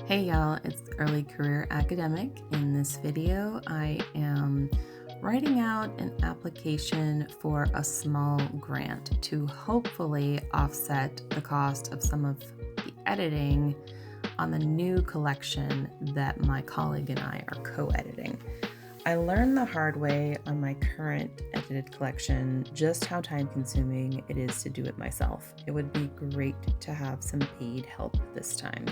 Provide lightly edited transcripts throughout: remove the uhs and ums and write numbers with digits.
Hey y'all, it's Early Career Academic. In this video, I am writing out an application for a small grant to hopefully offset the cost of some of the editing on the new collection that my colleague and I are co-editing. I learned the hard way on my current edited collection just how time-consuming it is to do it myself. It would be great to have some paid help this time.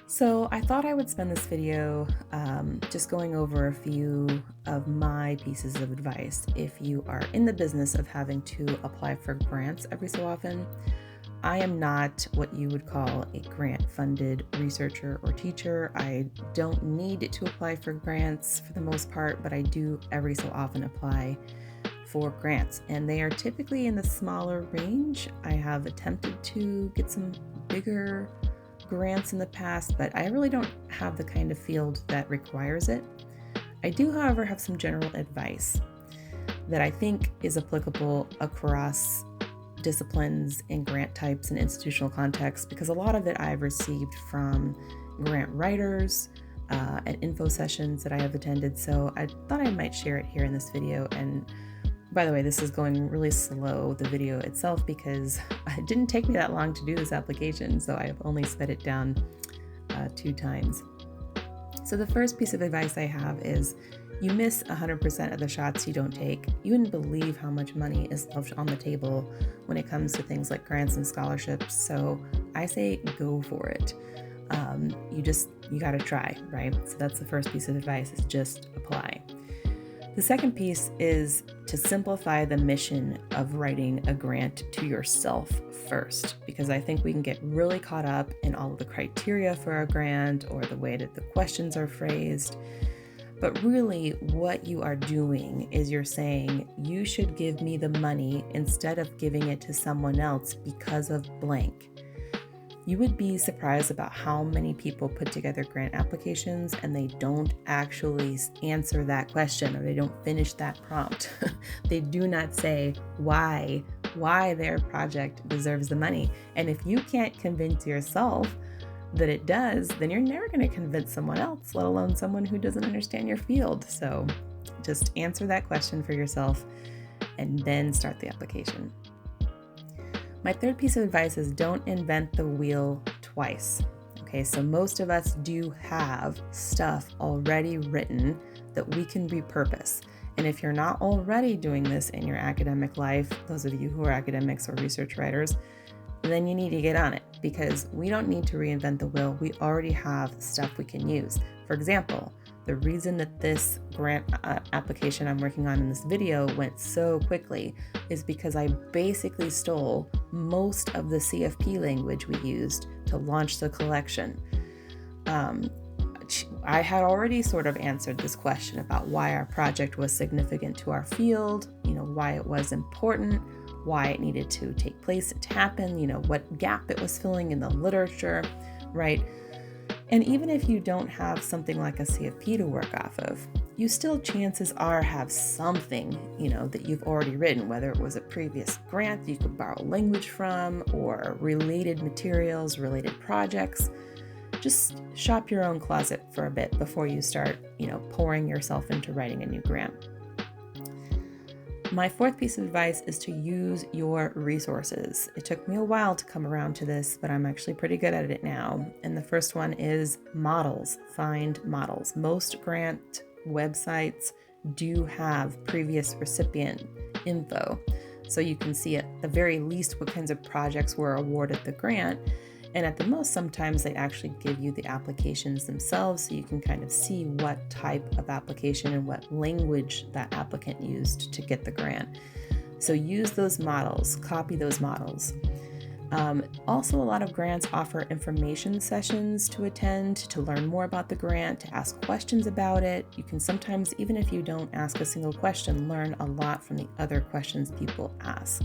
So I thought I would spend this video just going over a few of my pieces of advice. If you are in the business of having to apply for grants every so often, I am not what you would call a grant-funded researcher or teacher. I don't need to apply for grants for the most part, but I do every so often apply for grants, and they are typically in the smaller range. I have attempted to get some bigger grants in the past, but I really don't have the kind of field that requires it. I do, however, have some general advice that I think is applicable across disciplines and grant types and institutional contexts, because a lot of it I've received from grant writers and info sessions that I have attended. So I thought I might share it here in this video. And by the way, this is going really slow, the video itself, because it didn't take me that long to do this application, so I've only sped it down 2 times. So the first piece of advice I have is you miss 100% of the shots you don't take. You wouldn't believe how much money is left on the table when it comes to things like grants and scholarships, so I say go for it. You gotta try, right? So that's the first piece of advice, is just apply. The second piece is to simplify the mission of writing a grant to yourself first, because I think we can get really caught up in all of the criteria for a grant or the way that the questions are phrased. But really what you are doing is you're saying, you should give me the money instead of giving it to someone else because of blank. You would be surprised about how many people put together grant applications and they don't actually answer that question, or they don't finish that prompt. They do not say why their project deserves the money. And if you can't convince yourself that it does, then you're never going to convince someone else, let alone someone who doesn't understand your field. So just answer that question for yourself and then start the application. My third piece of advice is don't invent the wheel twice. Okay, so most of us do have stuff already written that we can repurpose. And if you're not already doing this in your academic life, those of you who are academics or research writers, then you need to get on it, because we don't need to reinvent the wheel. We already have stuff we can use. For example, the reason that this grant application I'm working on in this video went so quickly is because I basically stole most of the CFP language we used to launch the collection. I had already sort of answered this question about why our project was significant to our field, why it was important, why it needed to take place and to happen, what gap it was filling in the literature, right? And even if you don't have something like a CFP to work off of, you still, chances are, have something, that you've already written, whether it was a previous grant that you could borrow language from, or related materials, related projects. Just shop your own closet for a bit before you start, pouring yourself into writing a new grant. My fourth piece of advice is to use your resources. It took me a while to come around to this, but I'm actually pretty good at it now. And the first one is models. Find models. Most grant websites do have previous recipient info, so you can see at the very least what kinds of projects were awarded the grant. And at the most, sometimes they actually give you the applications themselves, so you can kind of see what type of application and what language that applicant used to get the grant. So use those models, copy those models. Also, a lot of grants offer information sessions to attend, to learn more about the grant, to ask questions about it. You can sometimes, even if you don't ask a single question, learn a lot from the other questions people ask.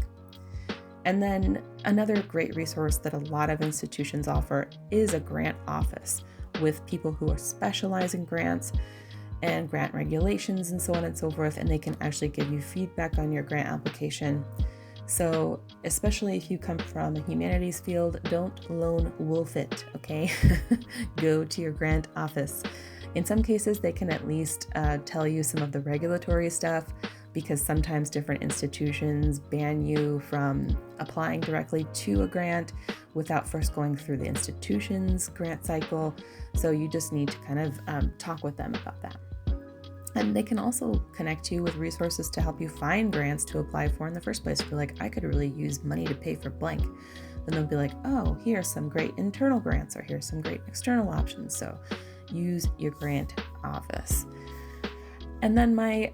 And then another great resource that a lot of institutions offer is a grant office with people who are specialized in grants and grant regulations and so on and so forth, and they can actually give you feedback on your grant application. So especially if you come from a humanities field, don't lone wolf it, okay? Go to your grant office. In some cases, they can at least tell you some of the regulatory stuff, because sometimes different institutions ban you from applying directly to a grant without first going through the institution's grant cycle. So you just need to kind of talk with them about that. And they can also connect you with resources to help you find grants to apply for in the first place. If you're like, I could really use money to pay for blank, then they'll be like, oh, here's some great internal grants, or here's some great external options. So use your grant office. And then my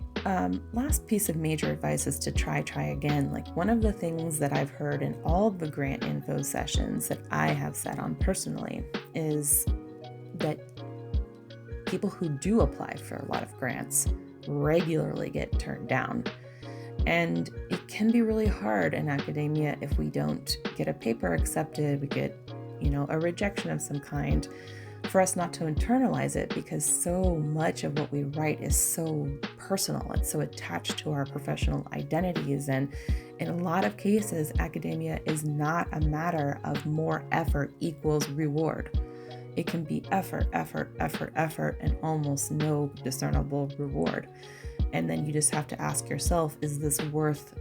last piece of major advice is to try again. Like, one of the things that I've heard in all the grant info sessions that I have sat on personally is that people who do apply for a lot of grants regularly get turned down. And it can be really hard in academia if we don't get a paper accepted, we get, a rejection of some kind, for us not to internalize it, because so much of what we write is so personal. It's so attached to our professional identities. And in a lot of cases, academia is not a matter of more effort equals reward. It can be effort, and almost no discernible reward. And then you just have to ask yourself, is this worth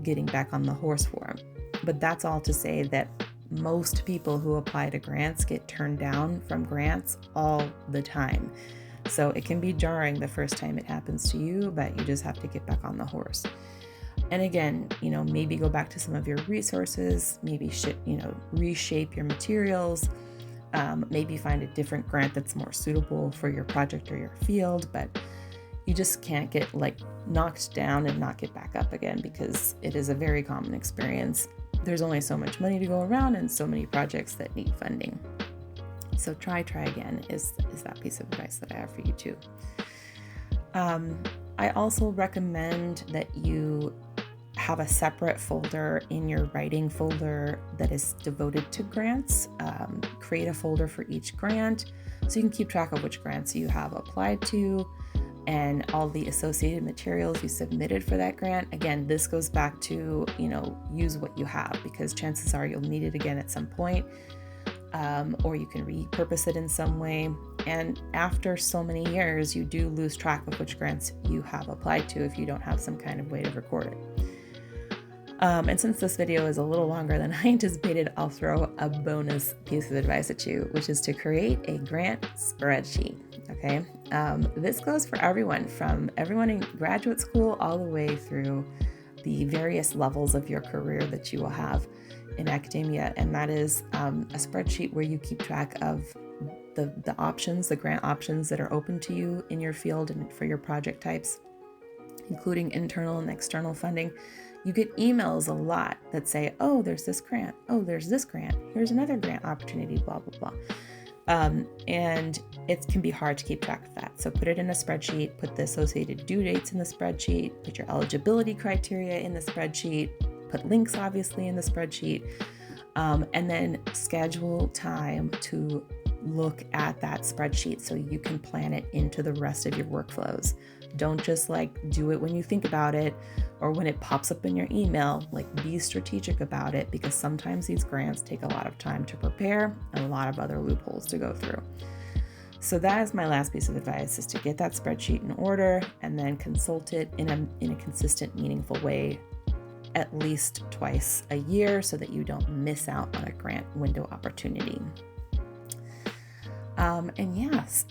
getting back on the horse for? But that's all to say that most people who apply to grants get turned down from grants all the time. So it can be jarring the first time it happens to you, but you just have to get back on the horse. And again, maybe go back to some of your resources, maybe reshape your materials, maybe find a different grant that's more suitable for your project or your field, but you just can't get knocked down and not get back up again, because it is a very common experience. There's only so much money to go around and so many projects that need funding. So try again is that piece of advice that I have for you too. I also recommend that you have a separate folder in your writing folder that is devoted to grants. Create a folder for each grant so you can keep track of which grants you have applied to and all the associated materials you submitted for that grant. Again, this goes back to, use what you have, because chances are you'll need it again at some point, or you can repurpose it in some way. And after so many years, you do lose track of which grants you have applied to if you don't have some kind of way to record it. And since this video is a little longer than I anticipated, I'll throw a bonus piece of advice at you, which is to create a grant spreadsheet. Okay. This goes for everyone, from everyone in graduate school all the way through the various levels of your career that you will have in academia. And that is a spreadsheet where you keep track of the options, the grant options that are open to you in your field and for your project types, including internal and external funding. You get emails a lot that say, oh, there's this grant. Oh, there's this grant. Here's another grant opportunity, blah, blah, blah. And it can be hard to keep track of that. So put it in a spreadsheet, put the associated due dates in the spreadsheet, put your eligibility criteria in the spreadsheet, put links obviously in the spreadsheet, and then schedule time to look at that spreadsheet so you can plan it into the rest of your workflows. Don't just do it when you think about it or when it pops up in your email. Be strategic about it, because sometimes these grants take a lot of time to prepare and a lot of other loopholes to go through. So that is my last piece of advice, is to get that spreadsheet in order and then consult it in a consistent, meaningful way at least twice a year so that you don't miss out on a grant window opportunity. And yes,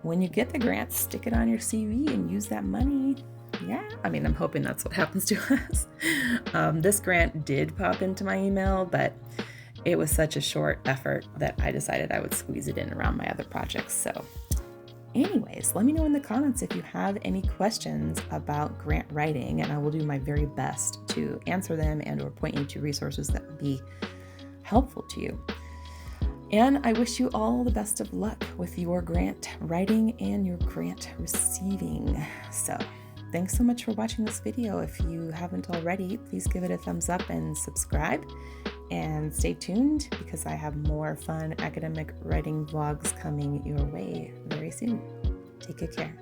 when you get the grant, stick it on your CV and use that money. Yeah, I'm hoping that's what happens to us. This grant did pop into my email, but it was such a short effort that I decided I would squeeze it in around my other projects. So anyways, let me know in the comments if you have any questions about grant writing, and I will do my very best to answer them and or point you to resources that would be helpful to you. And I wish you all the best of luck with your grant writing and your grant receiving. So thanks so much for watching this video. If you haven't already, please give it a thumbs up and subscribe, and stay tuned because I have more fun academic writing vlogs coming your way very soon. Take good care.